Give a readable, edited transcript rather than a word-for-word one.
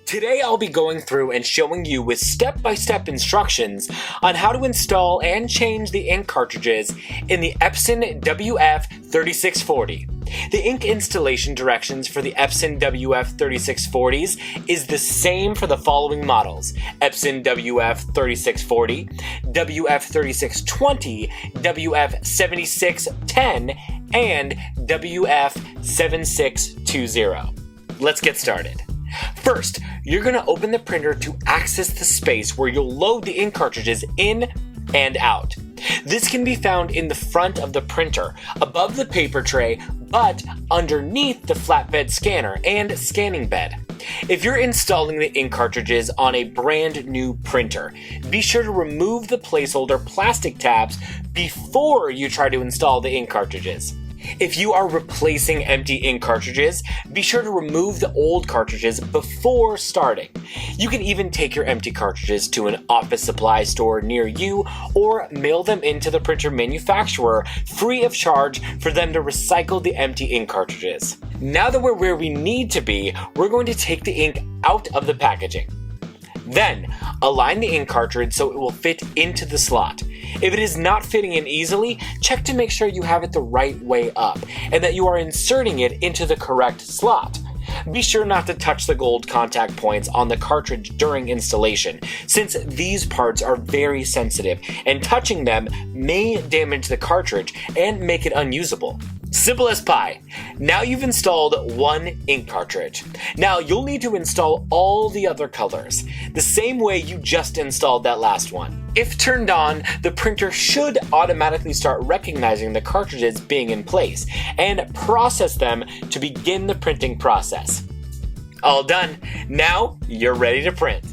Today I'll be going through and showing you with step-by-step instructions on how to install and change the ink cartridges in the Epson WF-3640. The ink installation directions for the Epson WF-3640s is the same for the following models: Epson WF-3640, WF-3620, WF-7610, and WF-7620. Let's get started. First, you're going to open the printer to access the space where you'll load the ink cartridges in and out. This can be found in the front of the printer, above the paper tray, but underneath the flatbed scanner and scanning bed. If you're installing the ink cartridges on a brand new printer, be sure to remove the placeholder plastic tabs before you try to install the ink cartridges. If you are replacing empty ink cartridges, be sure to remove the old cartridges before starting. You can even take your empty cartridges to an office supply store near you or mail them into the printer manufacturer free of charge for them to recycle the empty ink cartridges. Now that we're where we need to be, we're going to take the ink out of the packaging. Then, align the ink cartridge so it will fit into the slot. If it is not fitting in easily, check to make sure you have it the right way up and that you are inserting it into the correct slot. Be sure not to touch the gold contact points on the cartridge during installation, since these parts are very sensitive and touching them may damage the cartridge and make it unusable. Simple as pie. Now you've installed one ink cartridge. Now you'll need to install all the other colors, the same way you just installed that last one. If turned on, the printer should automatically start recognizing the cartridges being in place and process them to begin the printing process. All done. Now you're ready to print.